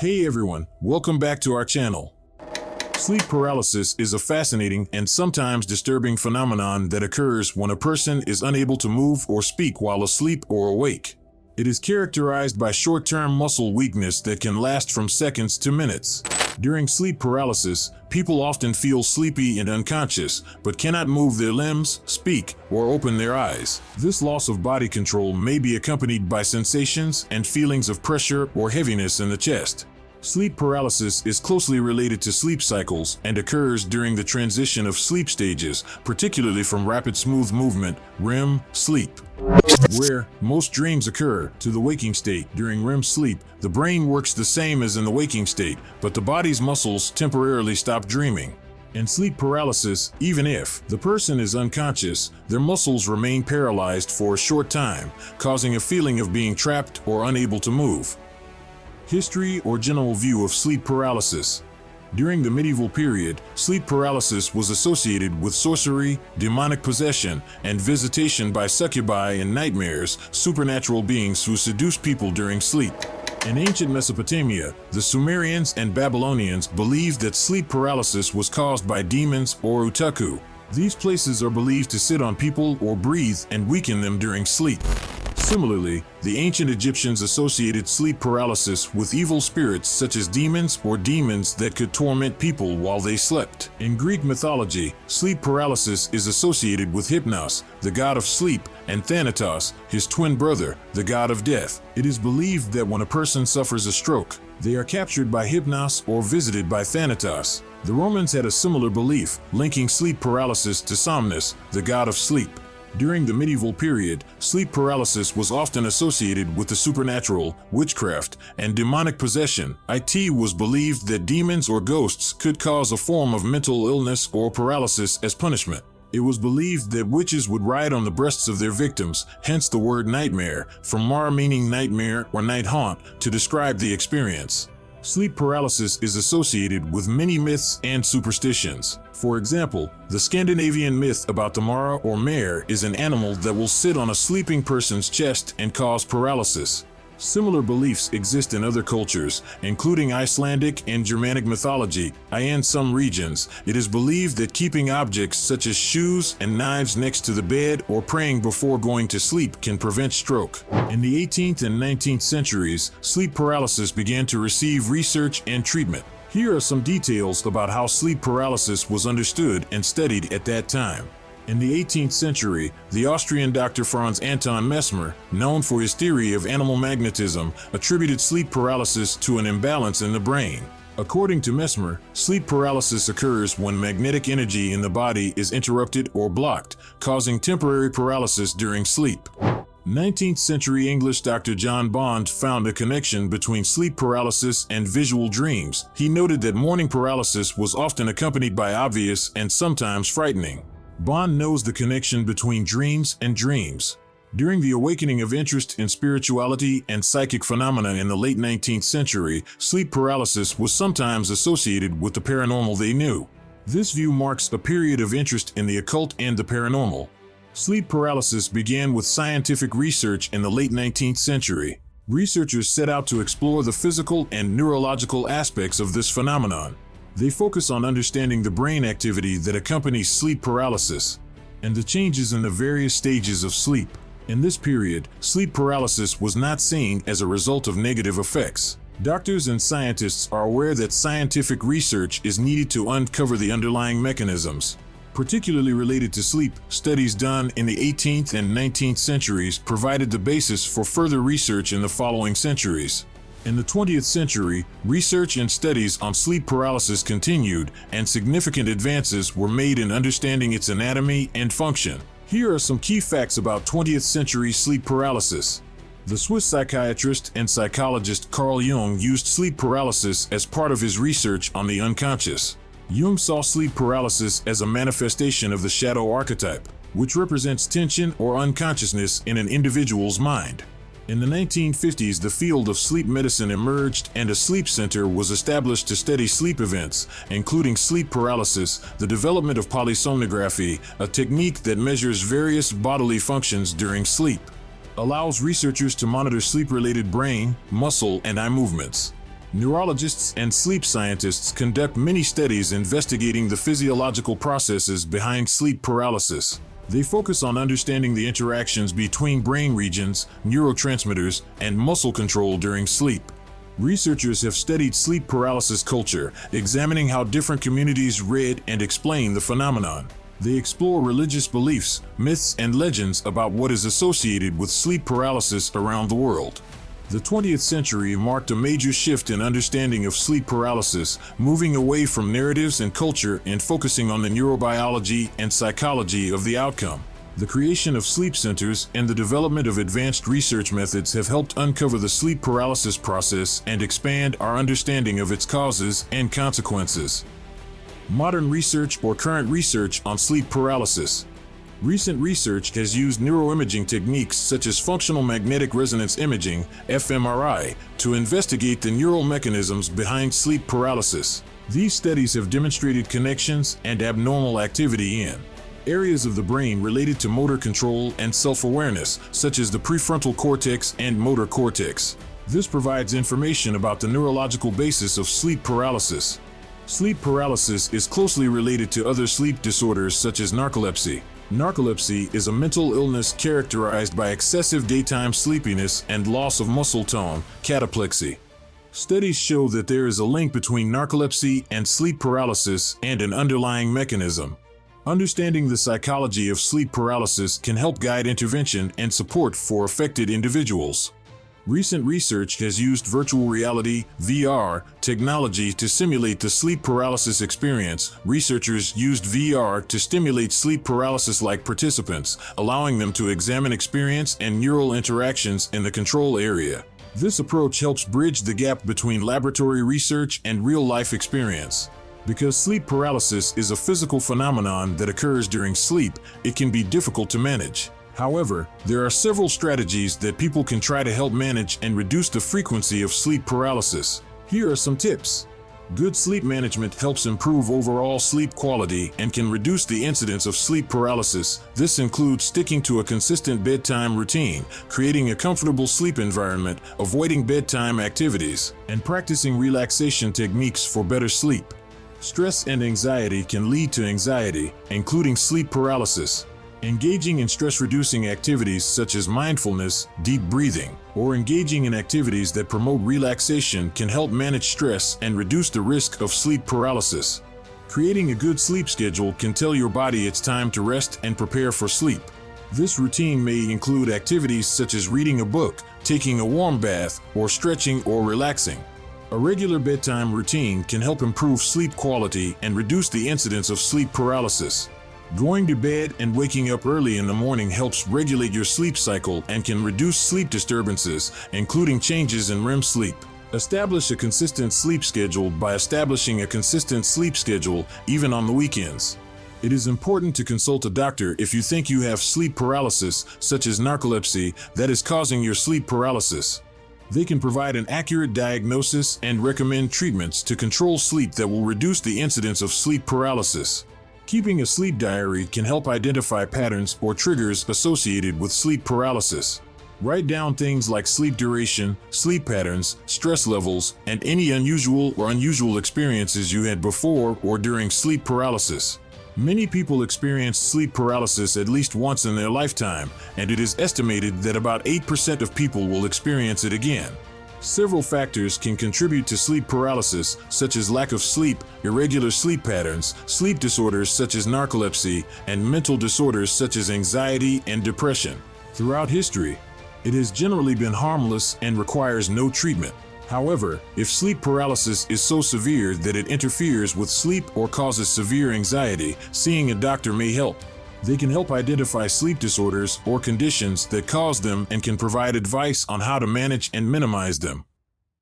Hey everyone, welcome back to our channel. Sleep paralysis is a fascinating and sometimes disturbing phenomenon that occurs when a person is unable to move or speak while asleep or awake. It is characterized by short-term muscle weakness that can last from seconds to minutes. During sleep paralysis, people often feel sleepy and unconscious, but cannot move their limbs, speak, or open their eyes. This loss of body control may be accompanied by sensations and feelings of pressure or heaviness in the chest. Sleep paralysis is closely related to sleep cycles and occurs during the transition of sleep stages, particularly from rapid smooth movement, REM, sleep, where most dreams occur, to the waking state. During REM sleep, the brain works the same as in the waking state, but the body's muscles temporarily stop dreaming. In sleep paralysis, even if the person is unconscious, their muscles remain paralyzed for a short time, causing a feeling of being trapped or unable to move. History or general view of sleep paralysis. During the medieval period, sleep paralysis was associated with sorcery, demonic possession, and visitation by succubi and nightmares, supernatural beings who seduce people during sleep. In ancient Mesopotamia, the Sumerians and Babylonians believed that sleep paralysis was caused by demons or utaku. These places are believed to sit on people or breathe and weaken them during sleep. Similarly, the ancient Egyptians associated sleep paralysis with evil spirits such as demons or demons that could torment people while they slept. In Greek mythology, sleep paralysis is associated with Hypnos, the god of sleep, and Thanatos, his twin brother, the god of death. It is believed that when a person suffers a stroke, they are captured by Hypnos or visited by Thanatos. The Romans had a similar belief, linking sleep paralysis to Somnus, the god of sleep. During the medieval period, sleep paralysis was often associated with the supernatural, witchcraft, and demonic possession. It was believed that demons or ghosts could cause a form of mental illness or paralysis as punishment. It was believed that witches would ride on the breasts of their victims, hence the word nightmare, from mar meaning nightmare or night haunt, to describe the experience. Sleep paralysis is associated with many myths and superstitions. For example, the Scandinavian myth about the mara or mare is an animal that will sit on a sleeping person's chest and cause paralysis. Similar beliefs exist in other cultures, including Icelandic and Germanic mythology. In some regions, it is believed that keeping objects such as shoes and knives next to the bed or praying before going to sleep can prevent stroke. In the 18th and 19th centuries, sleep paralysis began to receive research and treatment. Here are some details about how sleep paralysis was understood and studied at that time. In the 18th century, the Austrian Dr. Franz Anton Mesmer, known for his theory of animal magnetism, attributed sleep paralysis to an imbalance in the brain. According to Mesmer, sleep paralysis occurs when magnetic energy in the body is interrupted or blocked, causing temporary paralysis during sleep. 19th century English Dr. John Bond found a connection between sleep paralysis and visual dreams. He noted that morning paralysis was often accompanied by obvious and sometimes frightening. Bond knows the connection between dreams and dreams. During the awakening of interest in spirituality and psychic phenomena in the late 19th century, sleep paralysis was sometimes associated with the paranormal they knew. This view marks a period of interest in the occult and the paranormal. Sleep paralysis began with scientific research in the late 19th century. Researchers set out to explore the physical and neurological aspects of this phenomenon. They focus on understanding the brain activity that accompanies sleep paralysis and the changes in the various stages of sleep. In this period, sleep paralysis was not seen as a result of negative effects. Doctors and scientists are aware that scientific research is needed to uncover the underlying mechanisms. Particularly related to sleep, studies done in the 18th and 19th centuries provided the basis for further research in the following centuries. In the 20th century, research and studies on sleep paralysis continued, and significant advances were made in understanding its anatomy and function. Here are some key facts about 20th century sleep paralysis. The Swiss psychiatrist and psychologist Carl Jung used sleep paralysis as part of his research on the unconscious. Jung saw sleep paralysis as a manifestation of the shadow archetype, which represents tension or unconsciousness in an individual's mind. In the 1950s, the field of sleep medicine emerged and a sleep center was established to study sleep events, including sleep paralysis. The development of polysomnography, a technique that measures various bodily functions during sleep, allows researchers to monitor sleep-related brain, muscle, and eye movements. Neurologists and sleep scientists conduct many studies investigating the physiological processes behind sleep paralysis. They focus on understanding the interactions between brain regions, neurotransmitters, and muscle control during sleep. Researchers have studied sleep paralysis culture, examining how different communities read and explain the phenomenon. They explore religious beliefs, myths, and legends about what is associated with sleep paralysis around the world. The 20th century marked a major shift in understanding of sleep paralysis, moving away from narratives and culture and focusing on the neurobiology and psychology of the outcome. The creation of sleep centers and the development of advanced research methods have helped uncover the sleep paralysis process and expand our understanding of its causes and consequences. Modern research or current research on sleep paralysis. Recent research has used neuroimaging techniques such as functional magnetic resonance imaging, fMRI, to investigate the neural mechanisms behind sleep paralysis. These studies have demonstrated connections and abnormal activity in areas of the brain related to motor control and self-awareness, such as the prefrontal cortex and motor cortex. This provides information about the neurological basis of sleep paralysis. Sleep paralysis is closely related to other sleep disorders such as narcolepsy. Narcolepsy is a mental illness characterized by excessive daytime sleepiness and loss of muscle tone, cataplexy. Studies show that there is a link between narcolepsy and sleep paralysis and an underlying mechanism. Understanding the psychology of sleep paralysis can help guide intervention and support for affected individuals. Recent research has used virtual reality (VR) technology to simulate the sleep paralysis experience. Researchers used VR to stimulate sleep paralysis-like participants, allowing them to examine experience and neural interactions in the control area. This approach helps bridge the gap between laboratory research and real-life experience. Because sleep paralysis is a physical phenomenon that occurs during sleep, it can be difficult to manage. However, there are several strategies that people can try to help manage and reduce the frequency of sleep paralysis. Here are some tips. Good sleep management helps improve overall sleep quality and can reduce the incidence of sleep paralysis. This includes sticking to a consistent bedtime routine, creating a comfortable sleep environment, avoiding bedtime activities, and practicing relaxation techniques for better sleep. Stress and anxiety can lead to anxiety, including sleep paralysis. Engaging in stress-reducing activities such as mindfulness, deep breathing, or engaging in activities that promote relaxation can help manage stress and reduce the risk of sleep paralysis. Creating a good sleep schedule can tell your body it's time to rest and prepare for sleep. This routine may include activities such as reading a book, taking a warm bath, or stretching or relaxing. A regular bedtime routine can help improve sleep quality and reduce the incidence of sleep paralysis. Going to bed and waking up early in the morning helps regulate your sleep cycle and can reduce sleep disturbances, including changes in REM sleep. Establish a consistent sleep schedule by establishing a consistent sleep schedule, even on the weekends. It is important to consult a doctor if you think you have sleep paralysis, such as narcolepsy, that is causing your sleep paralysis. They can provide an accurate diagnosis and recommend treatments to control sleep that will reduce the incidence of sleep paralysis. Keeping a sleep diary can help identify patterns or triggers associated with sleep paralysis. Write down things like sleep duration, sleep patterns, stress levels, and any unusual experiences you had before or during sleep paralysis. Many people experience sleep paralysis at least once in their lifetime, and it is estimated that about 8% of people will experience it again. Several factors can contribute to sleep paralysis, such as lack of sleep, irregular sleep patterns, sleep disorders such as narcolepsy, and mental disorders such as anxiety and depression. Throughout history, it has generally been harmless and requires no treatment. However, if sleep paralysis is so severe that it interferes with sleep or causes severe anxiety, seeing a doctor may help. They can help identify sleep disorders or conditions that cause them and can provide advice on how to manage and minimize them.